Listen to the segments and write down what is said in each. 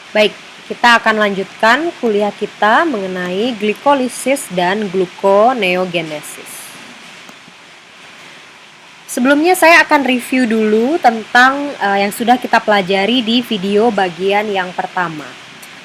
Baik, kita akan lanjutkan kuliah kita mengenai glikolisis dan gluconeogenesis. Sebelumnya saya akan review dulu tentang yang sudah kita pelajari di video bagian yang pertama.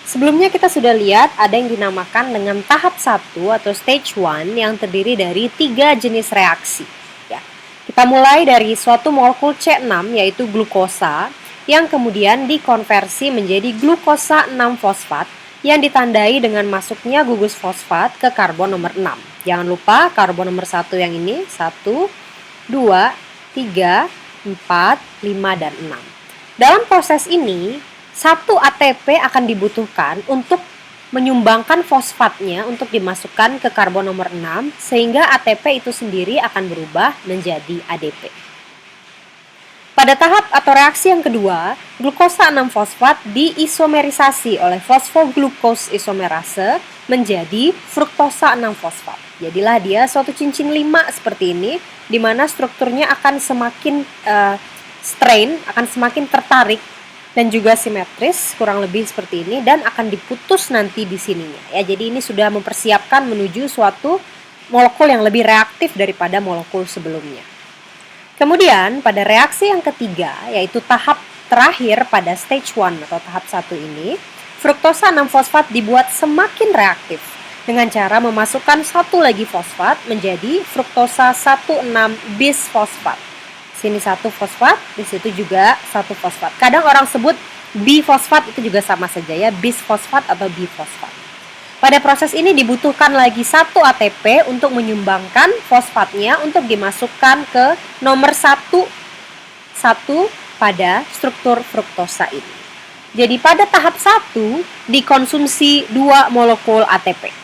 Sebelumnya kita sudah lihat ada yang dinamakan dengan tahap 1 atau stage 1 yang terdiri dari 3 jenis reaksi. Ya. Kita mulai dari suatu molekul C6 yaitu glukosa yang kemudian dikonversi menjadi glukosa 6-fosfat yang ditandai dengan masuknya gugus fosfat ke karbon nomor 6. Jangan lupa karbon nomor 1 yang ini 1, 2, 3, 4, 5, dan 6. Dalam proses ini, 1 ATP akan dibutuhkan untuk menyumbangkan fosfatnya untuk dimasukkan ke karbon nomor 6, sehingga ATP itu sendiri akan berubah menjadi ADP. Pada tahap atau reaksi yang kedua, glukosa 6-fosfat diisomerisasi oleh fosfoglukos isomerase menjadi fruktosa 6-fosfat. Jadilah dia suatu cincin 5 seperti ini, di mana strukturnya akan semakin strain, akan semakin tertarik dan juga simetris, kurang lebih seperti ini, dan akan diputus nanti di sininya. Ya, jadi ini sudah mempersiapkan menuju suatu molekul yang lebih reaktif daripada molekul sebelumnya. Kemudian pada reaksi yang ketiga, yaitu tahap terakhir pada stage 1 atau tahap 1 ini, fruktosa 6-fosfat dibuat semakin reaktif dengan cara memasukkan satu lagi fosfat menjadi fruktosa 1,6-bis-fosfat. Sini 1 fosfat, di situ juga 1 fosfat. Kadang orang sebut bifosfat, itu juga sama saja ya, bis-fosfat atau bifosfat. Pada proses ini dibutuhkan lagi 1 ATP untuk menyumbangkan fosfatnya untuk dimasukkan ke nomor 1 pada struktur fruktosa ini. Jadi pada tahap 1 dikonsumsi 2 molekul ATP.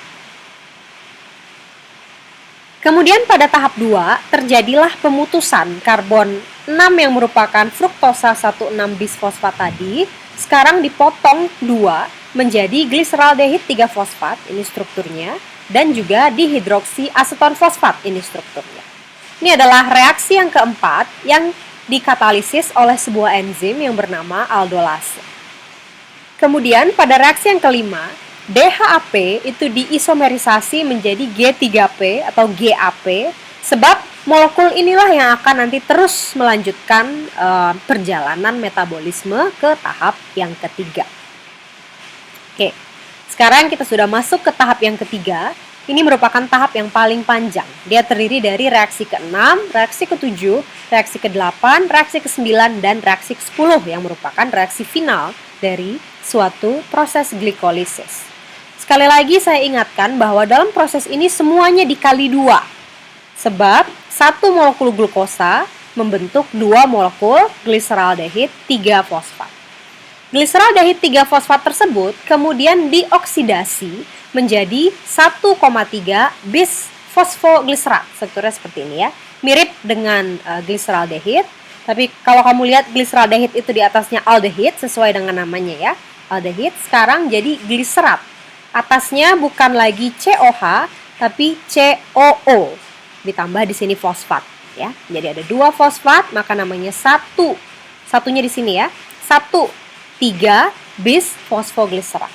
Kemudian pada tahap 2 terjadilah pemutusan karbon 6 yang merupakan fruktosa 1,6-bis-fosfat tadi, sekarang dipotong 2 menjadi gliseraldehid 3-fosfat, ini strukturnya, dan juga dihidroksi aseton fosfat, ini strukturnya. Ini adalah reaksi yang keempat yang dikatalisis oleh sebuah enzim yang bernama aldolase. Kemudian pada reaksi yang kelima, DHAP itu diisomerisasi menjadi G3P atau GAP, sebab molekul inilah yang akan nanti terus melanjutkan perjalanan metabolisme ke tahap yang ketiga. Oke, sekarang kita sudah masuk ke tahap yang ketiga. Ini merupakan tahap yang paling panjang. Dia terdiri dari reaksi ke-6, reaksi ke-7, reaksi ke-8, reaksi ke-9, dan reaksi ke-10 yang merupakan reaksi final dari suatu proses glikolisis. Sekali lagi saya ingatkan bahwa dalam proses ini semuanya dikali 2. Sebab 1 molekul glukosa membentuk 2 molekul gliseraldehid 3-fosfat. Gliseraldehid 3-fosfat tersebut kemudian dioksidasi menjadi 1,3 bis fosfogliserat. Strukturnya seperti ini ya. Mirip dengan gliseraldehid, tapi kalau kamu lihat gliseraldehid itu di atasnya aldehid sesuai dengan namanya ya. Aldehid sekarang jadi gliserat. Atasnya bukan lagi COH tapi COO. Ditambah di sini fosfat ya. Jadi ada 2 fosfat, maka namanya satunya di sini ya. 1,3 bis fosfogliserat.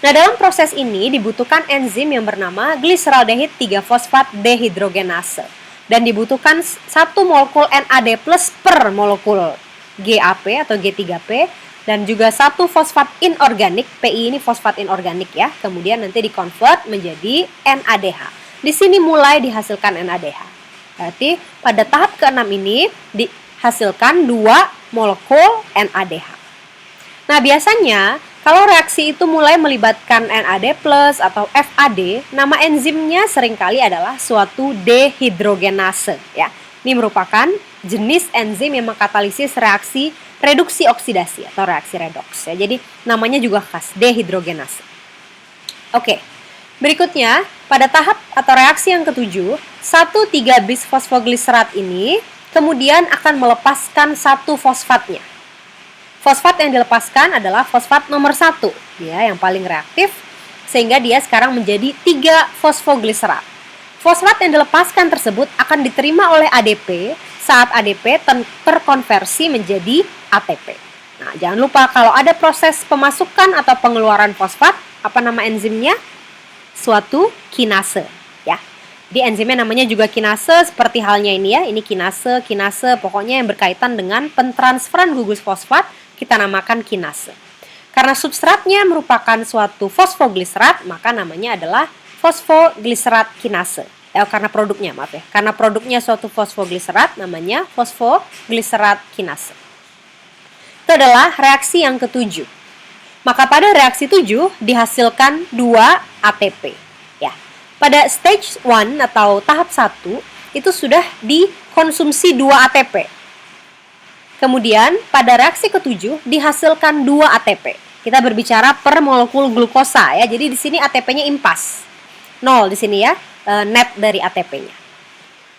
Nah, dalam proses ini dibutuhkan enzim yang bernama gliseraldehid 3-fosfat dehidrogenase dan dibutuhkan 1 molekul NAD+ per molekul GAP atau G3P dan juga 1 fosfat inorganik, PI ini fosfat inorganik ya, kemudian nanti dikonvert menjadi NADH. Di sini mulai dihasilkan NADH. Berarti pada tahap ke-6 ini dihasilkan 2 molekul NADH. Nah, biasanya kalau reaksi itu mulai melibatkan NAD+ atau FAD, nama enzimnya seringkali adalah suatu dehidrogenase ya. Ini merupakan jenis enzim yang mengkatalisis reaksi reduksi oksidasi atau reaksi redoks ya. Jadi namanya juga khas, dehidrogenase. Oke. Berikutnya, pada tahap atau reaksi yang ke-7, 1,3 bis fosfogliserat ini kemudian akan melepaskan 1 fosfatnya. Fosfat yang dilepaskan adalah fosfat nomor 1, ya, yang paling reaktif, sehingga dia sekarang menjadi 3 fosfogliserat. Fosfat yang dilepaskan tersebut akan diterima oleh ADP saat ADP terkonversi menjadi ATP. Nah, jangan lupa kalau ada proses pemasukan atau pengeluaran fosfat, apa nama enzimnya? Suatu kinase, ya. Jadi enzimnya namanya juga kinase, seperti halnya ini ya. Ini kinase, pokoknya yang berkaitan dengan pentransferan gugus fosfat, kita namakan kinase. Karena substratnya merupakan suatu fosfogliserat, maka namanya adalah fosfogliserat kinase. Karena produknya, maaf ya. Karena produknya suatu fosfogliserat, namanya fosfogliserat kinase. Itu adalah reaksi yang ketujuh. Maka pada reaksi 7 dihasilkan 2 ATP. Ya. Pada stage 1 atau tahap 1 itu sudah dikonsumsi 2 ATP. Kemudian pada reaksi ke-7 dihasilkan 2 ATP. Kita berbicara per molekul glukosa ya. Jadi di sini ATP-nya impas. 0 di sini ya, net dari ATP-nya.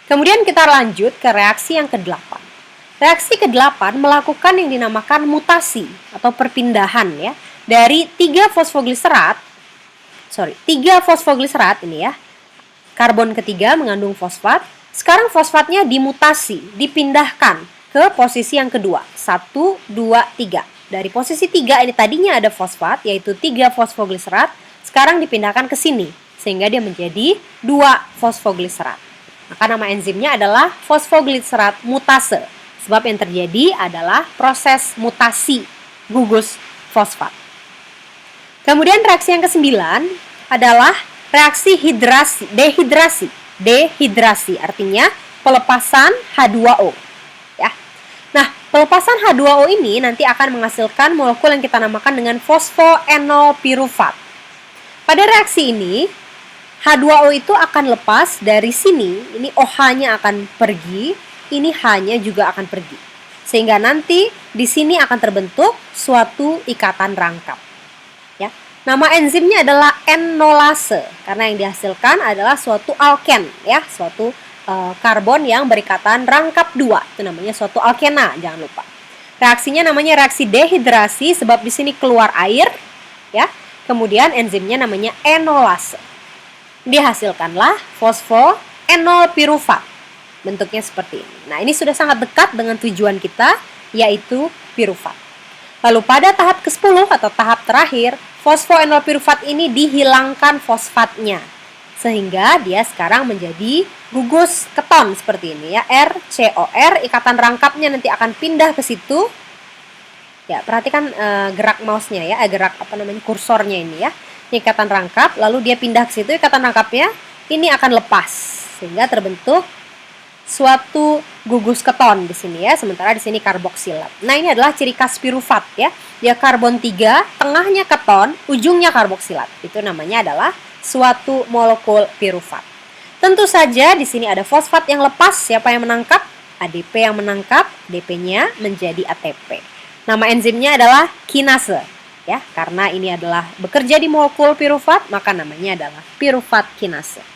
Kemudian kita lanjut ke reaksi yang ke-8. Reaksi ke-8 melakukan yang dinamakan mutasi atau perpindahan ya dari 3 fosfogliserat ini ya. Karbon ketiga mengandung fosfat. Sekarang fosfatnya dimutasi, dipindahkan ke posisi yang kedua. 1, 2, 3. Dari posisi 3 ini tadinya ada fosfat yaitu 3 fosfogliserat, sekarang dipindahkan ke sini sehingga dia menjadi 2 fosfogliserat. Maka nama enzimnya adalah fosfogliserat mutase. Sebab yang terjadi adalah proses mutasi gugus fosfat. Kemudian reaksi yang ke-9 adalah reaksi dehidrasi artinya pelepasan H2O. Ya. Nah, pelepasan H2O ini nanti akan menghasilkan molekul yang kita namakan dengan fosfoenol pirufat. Pada reaksi ini, H2O itu akan lepas dari sini, ini OH-nya akan pergi, ini H-nya juga akan pergi. Sehingga nanti di sini akan terbentuk suatu ikatan rangkap. Ya. Nama enzimnya adalah enolase karena yang dihasilkan adalah suatu alken ya, suatu karbon yang berikatan rangkap 2. Itu namanya suatu alkena, jangan lupa. Reaksinya namanya reaksi dehidrasi sebab di sini keluar air ya. Kemudian enzimnya namanya enolase. Dihasilkanlah fosfoenol pirufat. Bentuknya seperti ini. Nah, ini sudah sangat dekat dengan tujuan kita, yaitu pirufat. Lalu pada tahap ke-10 atau tahap terakhir, fosfoenol pirufat ini dihilangkan fosfatnya. Sehingga dia sekarang menjadi gugus keton seperti ini ya. RCOR, ikatan rangkapnya nanti akan pindah ke situ. Ya, perhatikan gerak mouse-nya ya, gerak kursornya ini ya. Ini ikatan rangkap, lalu dia pindah ke situ, ikatan rangkapnya ini akan lepas. Sehingga terbentuk suatu gugus keton di sini ya, sementara di sini karboksilat. Nah, ini adalah ciri khas pirufat ya. Dia karbon 3, tengahnya keton, ujungnya karboksilat. Itu namanya adalah suatu molekul pirufat. Tentu saja di sini ada fosfat yang lepas, siapa yang menangkap? ADP yang menangkap, DP-nya menjadi ATP. Nama enzimnya adalah kinase ya, karena ini adalah bekerja di molekul pirufat, maka namanya adalah pirufat kinase.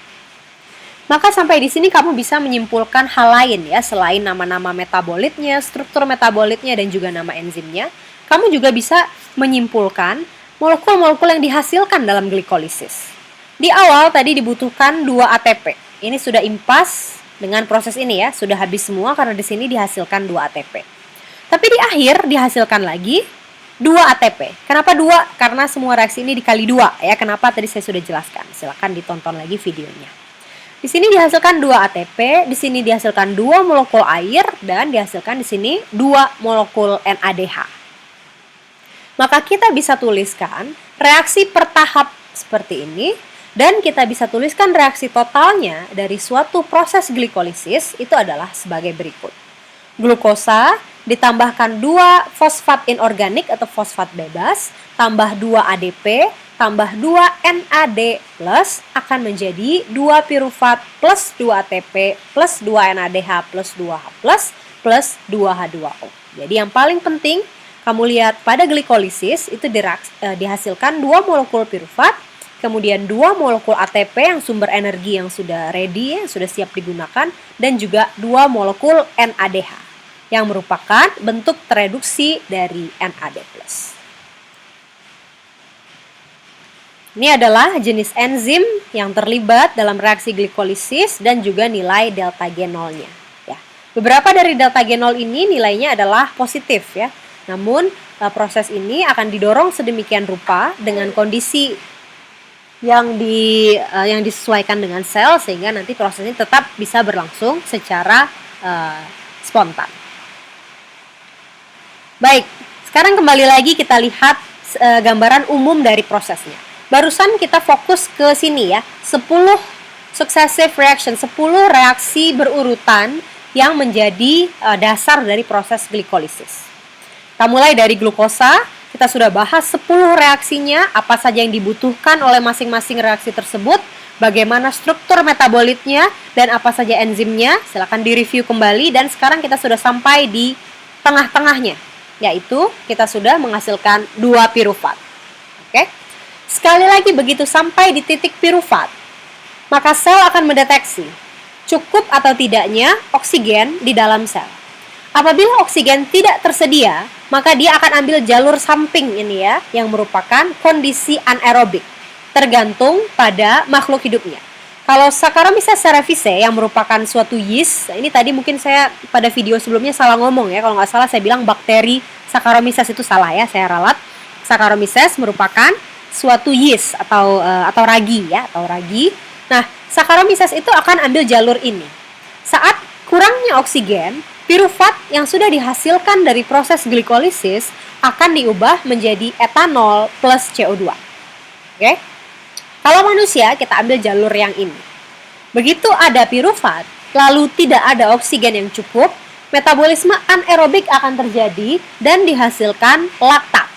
Maka sampai di sini kamu bisa menyimpulkan hal lain ya, selain nama-nama metabolitnya, struktur metabolitnya, dan juga nama enzimnya. Kamu juga bisa menyimpulkan molekul-molekul yang dihasilkan dalam glikolisis. Di awal tadi dibutuhkan 2 ATP. Ini sudah impas dengan proses ini ya, sudah habis semua karena di sini dihasilkan 2 ATP. Tapi di akhir dihasilkan lagi 2 ATP. Kenapa 2? Karena semua reaksi ini dikali 2 ya. Kenapa tadi saya sudah jelaskan. Silakan ditonton lagi videonya. Di sini dihasilkan 2 ATP, di sini dihasilkan 2 molekul air, dan dihasilkan di sini 2 molekul NADH. Maka kita bisa tuliskan reaksi per tahap seperti ini, dan kita bisa tuliskan reaksi totalnya dari suatu proses glikolisis itu adalah sebagai berikut. Glukosa ditambahkan 2 fosfat inorganik atau fosfat bebas, tambah 2 ADP, tambah 2 NAD plus akan menjadi 2 pirufat plus 2 ATP plus 2 NADH plus 2H plus 2 H2O. Jadi yang paling penting kamu lihat pada glikolisis itu dihasilkan 2 molekul pirufat, kemudian 2 molekul ATP yang sumber energi yang sudah ready, yang sudah siap digunakan, dan juga 2 molekul NADH yang merupakan bentuk tereduksi dari NAD+. Ini adalah jenis enzim yang terlibat dalam reaksi glikolisis dan juga nilai delta G0-nya. Ya. Beberapa dari delta G0 ini nilainya adalah positif ya. Namun proses ini akan didorong sedemikian rupa dengan kondisi yang disesuaikan dengan sel sehingga nanti proses ini tetap bisa berlangsung secara spontan. Baik, sekarang kembali lagi kita lihat gambaran umum dari prosesnya. Barusan kita fokus ke sini ya, 10 successive reaction, 10 reaksi berurutan yang menjadi dasar dari proses glikolisis. Kita mulai dari glukosa, kita sudah bahas 10 reaksinya, apa saja yang dibutuhkan oleh masing-masing reaksi tersebut, bagaimana struktur metabolitnya, dan apa saja enzimnya. Silakan direview kembali, dan sekarang kita sudah sampai di tengah-tengahnya, yaitu kita sudah menghasilkan 2 pirufat. Oke? Sekali lagi begitu sampai di titik pirufat, maka sel akan mendeteksi cukup atau tidaknya oksigen di dalam sel. Apabila oksigen tidak tersedia, maka dia akan ambil jalur samping ini ya, yang merupakan kondisi anaerobik, tergantung pada makhluk hidupnya. Kalau Saccharomyces cerevisiae yang merupakan suatu yeast, ini tadi mungkin saya pada video sebelumnya salah ngomong ya, kalau nggak salah saya bilang bakteri Saccharomyces, itu salah ya, saya ralat. Saccharomyces merupakan suatu yeast atau ragi ya, atau ragi. Nah, Saccharomyces itu akan ambil jalur ini. Saat kurangnya oksigen, pirufat yang sudah dihasilkan dari proses glikolisis akan diubah menjadi etanol plus CO2. Oke? Kalau manusia, kita ambil jalur yang ini. Begitu ada pirufat, lalu tidak ada oksigen yang cukup, metabolisme anaerobik akan terjadi dan dihasilkan laktat.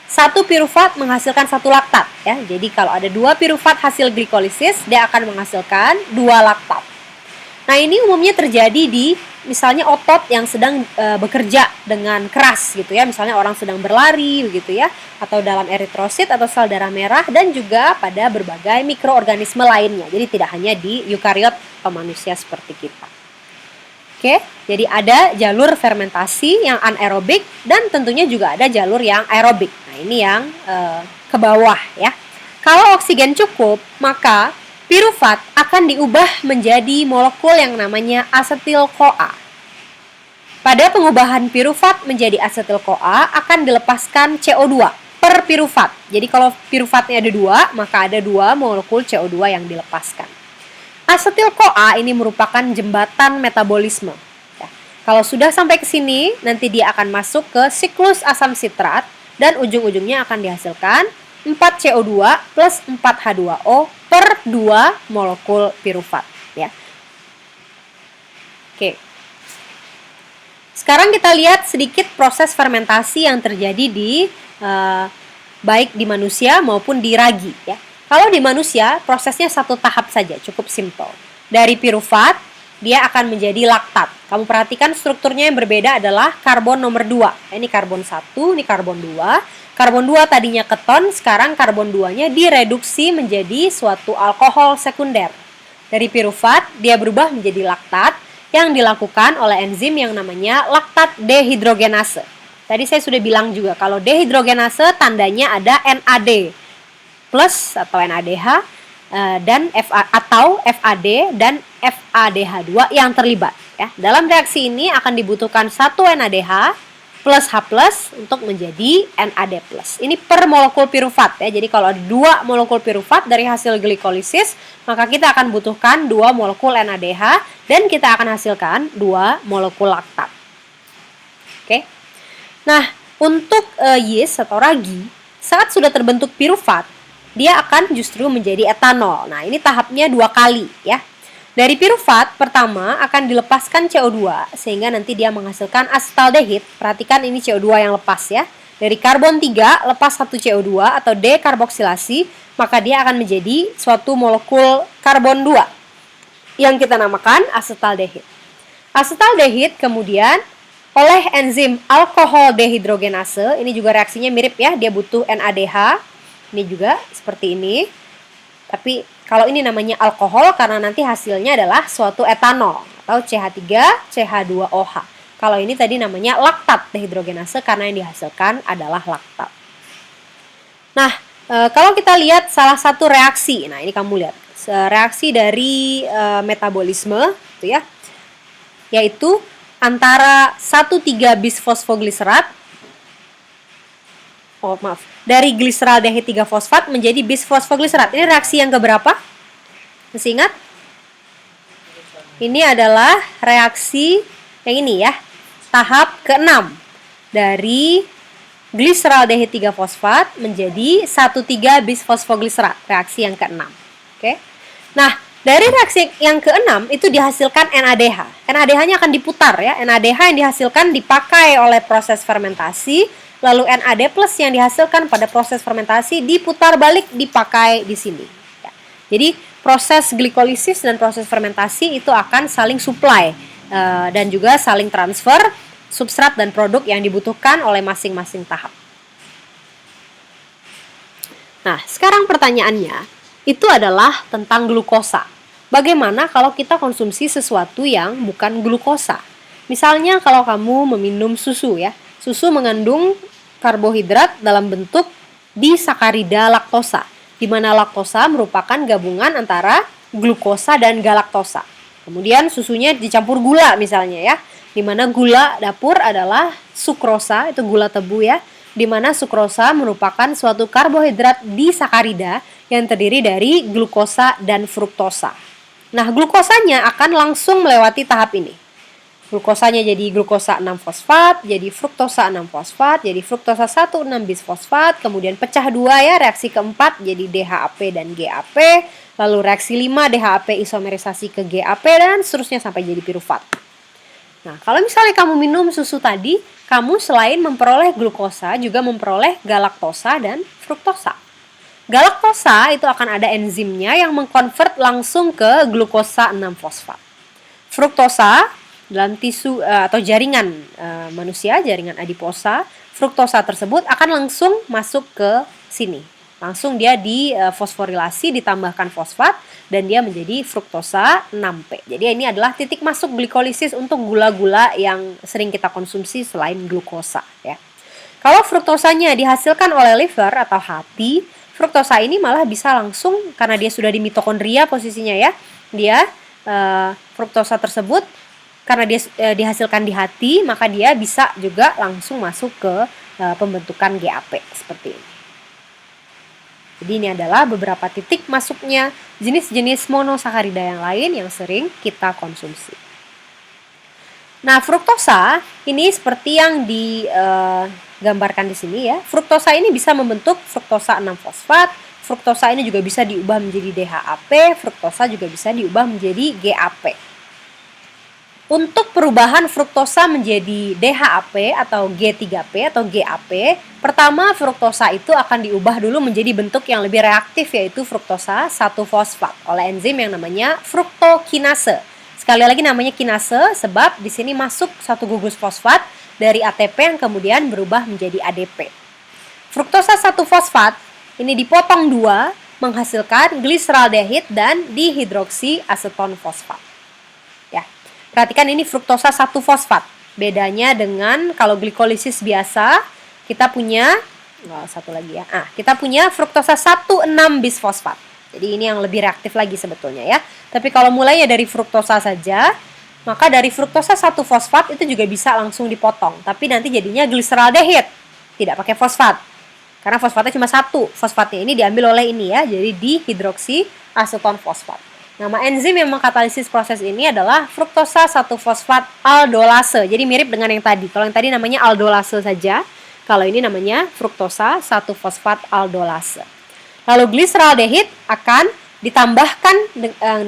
Satu pirufat menghasilkan satu laktat ya. Jadi kalau ada 2 pirufat hasil glikolisis, dia akan menghasilkan 2 laktat. Nah, ini umumnya terjadi di misalnya otot yang sedang bekerja dengan keras gitu ya. Misalnya orang sedang berlari begitu ya, atau dalam eritrosit atau sel darah merah, dan juga pada berbagai mikroorganisme lainnya. Jadi tidak hanya di eukariot atau manusia seperti kita. Oke, jadi ada jalur fermentasi yang anaerobik dan tentunya juga ada jalur yang aerobik. Nah, ini yang ke bawah ya. Kalau oksigen cukup, maka pirufat akan diubah menjadi molekul yang namanya asetil-CoA. Pada pengubahan pirufat menjadi asetil-CoA akan dilepaskan CO2 per pirufat. Jadi kalau pirufatnya ada 2, maka ada 2 molekul CO2 yang dilepaskan. Asetil-CoA ini merupakan jembatan metabolisme. Ya. Kalau sudah sampai ke sini, nanti dia akan masuk ke siklus asam sitrat dan ujung-ujungnya akan dihasilkan 4 CO2 plus 4 H2O per 2 molekul pirufat. Ya. Oke. Sekarang kita lihat sedikit proses fermentasi yang terjadi di baik di manusia maupun di ragi. Ya. Kalau di manusia, prosesnya satu tahap saja, cukup simpel. Dari pirufat, dia akan menjadi laktat. Kamu perhatikan strukturnya yang berbeda adalah karbon nomor 2. Ini karbon 1, ini karbon 2. Karbon 2 tadinya keton, sekarang karbon 2-nya direduksi menjadi suatu alkohol sekunder. Dari pirufat, dia berubah menjadi laktat yang dilakukan oleh enzim yang namanya laktat dehidrogenase. Tadi saya sudah bilang juga, kalau dehidrogenase tandanya ada NAD plus atau NADH dan FAD dan FADH2 yang terlibat ya. Dalam reaksi ini akan dibutuhkan 1 NADH plus H+ untuk menjadi NAD+. Ini per molekul pirufat ya. Jadi kalau ada 2 molekul pirufat dari hasil glikolisis, maka kita akan butuhkan 2 molekul NADH dan kita akan hasilkan 2 molekul laktat. Oke. Nah, untuk yeast atau ragi, saat sudah terbentuk pirufat, dia akan justru menjadi etanol. Nah, ini tahapnya 2 kali ya. Dari pirufat, pertama akan dilepaskan CO2 sehingga nanti dia menghasilkan asetaldehid. Perhatikan ini CO2 yang lepas ya. Dari karbon 3 lepas 1 CO2 atau dekarboksilasi, maka dia akan menjadi suatu molekul karbon 2 yang kita namakan asetaldehid. Asetaldehid kemudian oleh enzim alkohol dehidrogenase, ini juga reaksinya mirip ya, dia butuh NADH. Ini juga seperti ini. Tapi kalau ini namanya alkohol karena nanti hasilnya adalah suatu etanol atau CH3 CH2OH. Kalau ini tadi namanya laktat dehidrogenase karena yang dihasilkan adalah laktat. Nah, kalau kita lihat salah satu reaksi, nah ini kamu lihat reaksi dari metabolisme, itu ya, yaitu antara 1,3 bisfosfogliserat Oh, maaf. Dari gliseraldehid 3 fosfat menjadi bisfosfogliserat. Ini reaksi yang keberapa? Masih ingat? Ini adalah reaksi yang ini ya. Tahap ke-6. Dari gliseraldehid 3 fosfat menjadi 1,3 bisfosfogliserat. Reaksi yang ke-6. Oke. Nah, dari reaksi yang ke-6 itu dihasilkan NADH. NADH-nya akan diputar ya. NADH yang dihasilkan dipakai oleh proses fermentasi, lalu NAD+ yang dihasilkan pada proses fermentasi diputar balik dipakai di sini. Ya. Jadi proses glikolisis dan proses fermentasi itu akan saling supply dan juga saling transfer substrat dan produk yang dibutuhkan oleh masing-masing tahap. Nah, sekarang pertanyaannya itu adalah tentang glukosa. Bagaimana kalau kita konsumsi sesuatu yang bukan glukosa? Misalnya kalau kamu meminum susu ya. Susu mengandung karbohidrat dalam bentuk disakarida laktosa, di mana laktosa merupakan gabungan antara glukosa dan galaktosa. Kemudian susunya dicampur gula misalnya ya, di mana gula dapur adalah sukrosa, itu gula tebu ya, di mana sukrosa merupakan suatu karbohidrat disakarida yang terdiri dari glukosa dan fruktosa. Nah, glukosanya akan langsung melewati tahap ini. Glukosanya jadi glukosa 6-fosfat, jadi fruktosa 6-fosfat, jadi fruktosa 1,6-bisfosfat, kemudian pecah dua ya, reaksi keempat jadi DHAP dan GAP, lalu reaksi 5 DHAP isomerisasi ke GAP, dan seterusnya sampai jadi pirufat. Nah, kalau misalnya kamu minum susu tadi, kamu selain memperoleh glukosa, juga memperoleh galaktosa dan fruktosa. Galaktosa itu akan ada enzimnya yang mengkonvert langsung ke glukosa 6-fosfat. Fruktosa dalam tisu atau jaringan manusia, jaringan adiposa, fruktosa tersebut akan langsung masuk ke sini. Langsung dia difosforilasi, ditambahkan fosfat, dan dia menjadi fruktosa 6P. Jadi ini adalah titik masuk glikolisis untuk gula-gula yang sering kita konsumsi selain glukosa. Ya. Kalau fruktosanya dihasilkan oleh liver atau hati, fruktosa ini malah bisa langsung, karena dia sudah di mitokondria posisinya ya, dia fruktosa tersebut karena dia dihasilkan di hati, maka dia bisa juga langsung masuk ke pembentukan GAP seperti ini. Jadi ini adalah beberapa titik masuknya jenis-jenis monosakarida yang lain yang sering kita konsumsi. Nah, fruktosa ini seperti yang digambarkan di sini ya. Fruktosa ini bisa membentuk fruktosa 6-fosfat. Fruktosa ini juga bisa diubah menjadi DHAP. Fruktosa juga bisa diubah menjadi GAP. Untuk perubahan fruktosa menjadi DHAP atau G3P atau GAP, pertama fruktosa itu akan diubah dulu menjadi bentuk yang lebih reaktif, yaitu fruktosa 1-fosfat oleh enzim yang namanya fruktokinase. Sekali lagi namanya kinase sebab di sini masuk satu gugus fosfat dari ATP yang kemudian berubah menjadi ADP. Fruktosa 1-fosfat ini dipotong dua menghasilkan gliseraldehid dan dihidroksiaseton fosfat. Perhatikan ini fruktosa 1-fosfat. Bedanya dengan kalau glikolisis biasa, kita punya satu lagi ya. Kita punya fruktosa 1,6-bisfosfat. Jadi ini yang lebih reaktif lagi sebetulnya ya. Tapi kalau mulainya dari fruktosa saja, maka dari fruktosa 1-fosfat itu juga bisa langsung dipotong. Tapi nanti jadinya gliseraldehid. Tidak pakai fosfat. Karena fosfatnya cuma satu. Fosfatnya ini diambil oleh ini ya. Jadi dihidroksiaseton fosfat. Nama enzim yang mengkatalisis proses ini adalah fruktosa 1-fosfat aldolase. Jadi mirip dengan yang tadi. Kalau yang tadi namanya aldolase saja, kalau ini namanya fruktosa 1-fosfat aldolase. Lalu gliseraldehid akan ditambahkan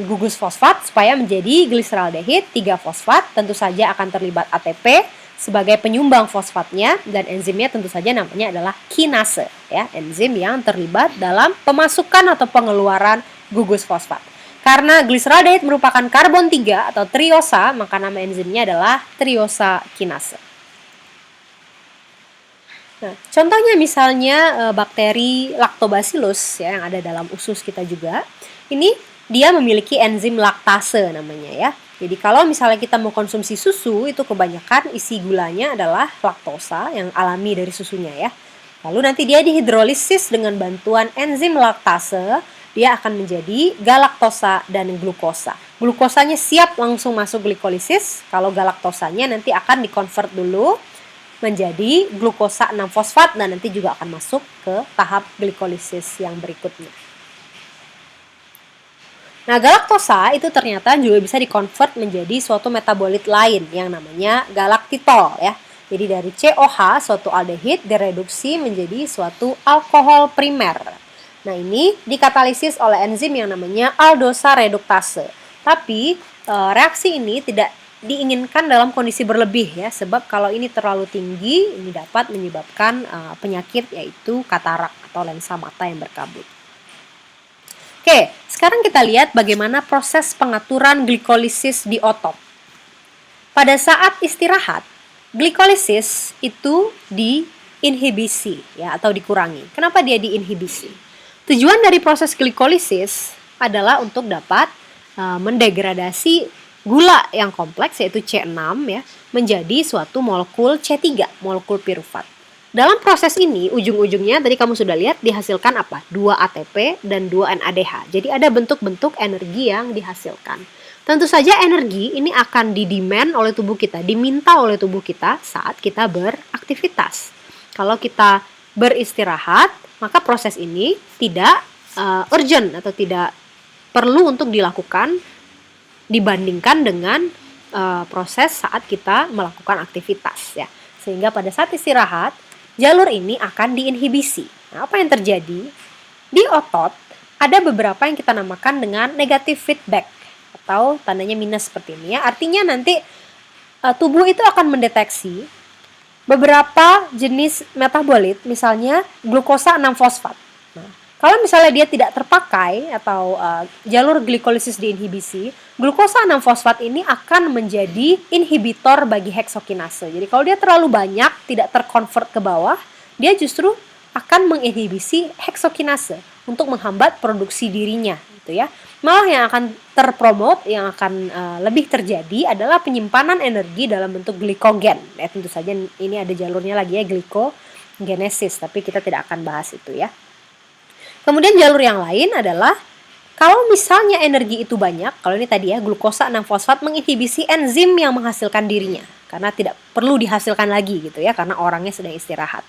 gugus fosfat supaya menjadi gliseraldehid 3-fosfat. Tentu saja akan terlibat ATP sebagai penyumbang fosfatnya, dan enzimnya tentu saja namanya adalah kinase, ya, enzim yang terlibat dalam pemasukan atau pengeluaran gugus fosfat. Karena gliseraldehid merupakan karbon 3 atau triosa, maka nama enzimnya adalah triosa kinase. Nah, contohnya misalnya bakteri Lactobacillus ya, yang ada dalam usus kita juga. Ini dia memiliki enzim laktase namanya ya. Jadi kalau misalnya kita mau konsumsi susu, itu kebanyakan isi gulanya adalah laktosa yang alami dari susunya ya. Lalu nanti dia dihidrolisis dengan bantuan enzim laktase. Dia akan menjadi galaktosa dan glukosa. Glukosanya siap langsung masuk glikolisis, kalau galaktosanya nanti akan dikonvert dulu menjadi glukosa 6-fosfat dan nanti juga akan masuk ke tahap glikolisis yang berikutnya. Nah, galaktosa itu ternyata juga bisa dikonvert menjadi suatu metabolit lain yang namanya galaktitol ya. Jadi dari COH, suatu aldehid direduksi menjadi suatu alkohol primer. Nah, ini dikatalisis oleh enzim yang namanya aldosa reduktase. Tapi reaksi ini tidak diinginkan dalam kondisi berlebih ya, sebab kalau ini terlalu tinggi ini dapat menyebabkan penyakit yaitu katarak atau lensa mata yang berkabut. Oke, sekarang kita lihat bagaimana proses pengaturan glikolisis di otot. Pada saat istirahat, glikolisis itu diinhibisi ya atau dikurangi. Kenapa dia diinhibisi? Tujuan dari proses glikolisis adalah untuk dapat mendegradasi gula yang kompleks yaitu C6 ya menjadi suatu molekul C3, molekul pirufat. Dalam proses ini, ujung-ujungnya tadi kamu sudah lihat dihasilkan apa? 2 ATP dan 2 NADH. Jadi ada bentuk-bentuk energi yang dihasilkan. Tentu saja energi ini akan didemand oleh tubuh kita, diminta oleh tubuh kita saat kita beraktivitas. Kalau kita beristirahat, maka proses ini tidak urgent atau tidak perlu untuk dilakukan dibandingkan dengan proses saat kita melakukan aktivitas ya. Sehingga pada saat istirahat jalur ini akan diinhibisi. Nah, apa yang terjadi? Di otot ada beberapa yang kita namakan dengan negative feedback atau tandanya minus seperti ini ya. Artinya nanti tubuh itu akan mendeteksi beberapa jenis metabolit, misalnya glukosa 6-fosfat. Nah, kalau misalnya dia tidak terpakai atau jalur glikolisis diinhibisi, glukosa 6-fosfat ini akan menjadi inhibitor bagi heksokinase. Jadi kalau dia terlalu banyak, tidak terkonvert ke bawah, dia justru akan menginhibisi heksokinase untuk menghambat produksi dirinya, gitu ya. Malah yang akan terpromot, yang akan lebih terjadi adalah penyimpanan energi dalam bentuk glikogen. Ya, tentu saja ini ada jalurnya lagi ya, glikogenesis, tapi kita tidak akan bahas itu ya. Kemudian jalur yang lain adalah kalau misalnya energi itu banyak, kalau ini tadi ya glukosa 6-fosfat menginhibisi enzim yang menghasilkan dirinya karena tidak perlu dihasilkan lagi gitu ya karena orangnya sedang istirahat.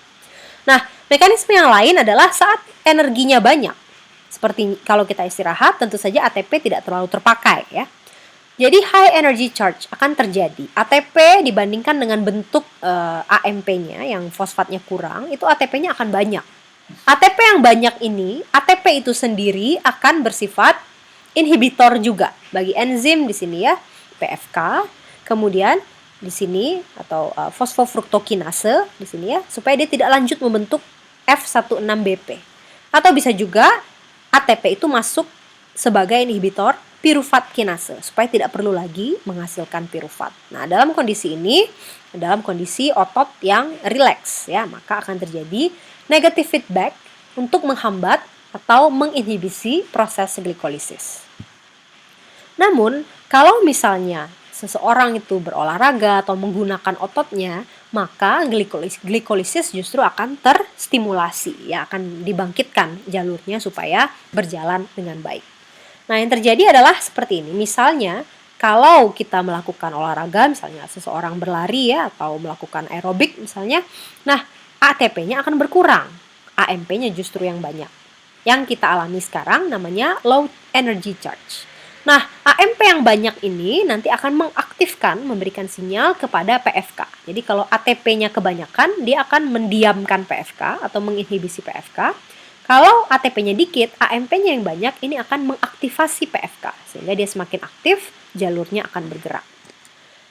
Nah, mekanisme yang lain adalah saat energinya banyak. Seperti kalau kita istirahat tentu saja ATP tidak terlalu terpakai ya. Jadi high energy charge akan terjadi. ATP dibandingkan dengan bentuk AMP-nya yang fosfatnya kurang, itu ATP-nya akan banyak. ATP yang banyak ini, ATP itu sendiri akan bersifat inhibitor juga bagi enzim di sini ya, PFK. Kemudian di sini atau fosfofruktokinase di sini ya, supaya dia tidak lanjut membentuk F16BP. Atau bisa juga ATP itu masuk sebagai inhibitor pirufat kinase supaya tidak perlu lagi menghasilkan pirufat. Nah, dalam kondisi ini, dalam kondisi otot yang rileks ya, maka akan terjadi negative feedback untuk menghambat atau menginhibisi proses glikolisis. Namun, kalau misalnya seseorang itu berolahraga atau menggunakan ototnya, maka glikolisis justru akan terstimulasi, ya akan dibangkitkan jalurnya supaya berjalan dengan baik. Nah, yang terjadi adalah seperti ini. Misalnya, kalau kita melakukan olahraga, misalnya seseorang berlari ya atau melakukan aerobik misalnya, nah ATP-nya akan berkurang, AMP-nya justru yang banyak. Yang kita alami sekarang namanya low energy charge. Nah, AMP yang banyak ini nanti akan mengaktifkan, memberikan sinyal kepada PFK. Jadi kalau ATP-nya kebanyakan, dia akan mendiamkan PFK atau menginhibisi PFK. Kalau ATP-nya dikit, AMP-nya yang banyak ini akan mengaktifasi PFK. Sehingga dia semakin aktif, jalurnya akan bergerak.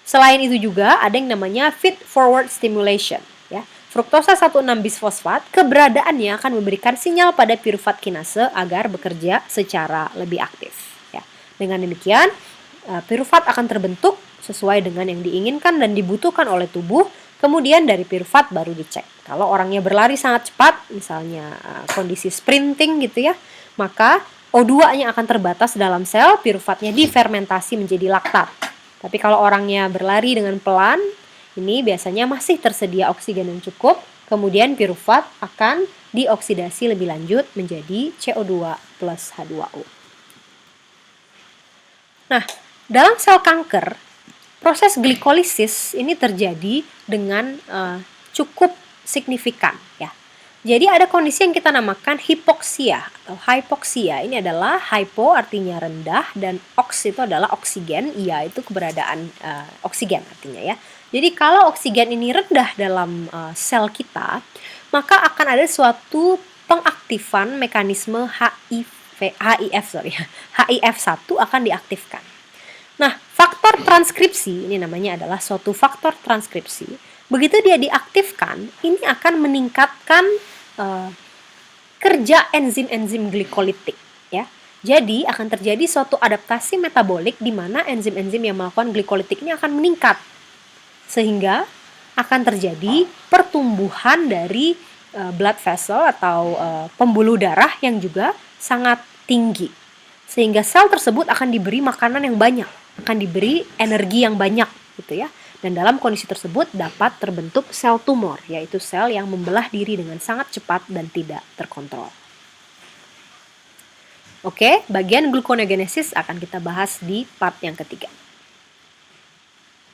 Selain itu juga ada yang namanya feed forward stimulation. Ya. Fruktosa 1,6-bisfosfat keberadaannya akan memberikan sinyal pada pirufat kinase agar bekerja secara lebih aktif. Ya. Dengan demikian, pirufat akan terbentuk sesuai dengan yang diinginkan dan dibutuhkan oleh tubuh. Kemudian dari pirufat baru dicek. Kalau orangnya berlari sangat cepat, misalnya kondisi sprinting gitu ya, maka O2-nya akan terbatas dalam sel, pirufatnya difermentasi menjadi laktat. Tapi kalau orangnya berlari dengan pelan, ini biasanya masih tersedia oksigen yang cukup, kemudian pirufat akan dioksidasi lebih lanjut menjadi CO2 plus H2O. Nah, dalam sel kanker, proses glikolisis ini terjadi dengan cukup signifikan ya. Jadi ada kondisi yang kita namakan hipoksia atau hypoksia. Ini adalah hypo artinya rendah dan ox itu adalah oksigen, ia itu keberadaan oksigen artinya ya. Jadi kalau oksigen ini rendah dalam sel kita, maka akan ada suatu pengaktifan mekanisme HIF1 akan diaktifkan. Nah, faktor transkripsi ini namanya adalah suatu faktor transkripsi. Begitu dia diaktifkan, ini akan meningkatkan kerja enzim-enzim glikolitik ya. Jadi akan terjadi suatu adaptasi metabolik di mana enzim-enzim yang melakukan glikolitik ini akan meningkat. Sehingga akan terjadi pertumbuhan dari blood vessel atau pembuluh darah yang juga sangat tinggi. Sehingga sel tersebut akan diberi makanan yang banyak, akan diberi energi yang banyak gitu ya. Dan dalam kondisi tersebut dapat terbentuk sel tumor, yaitu sel yang membelah diri dengan sangat cepat dan tidak terkontrol. Oke, bagian gluconeogenesis akan kita bahas di part yang ketiga.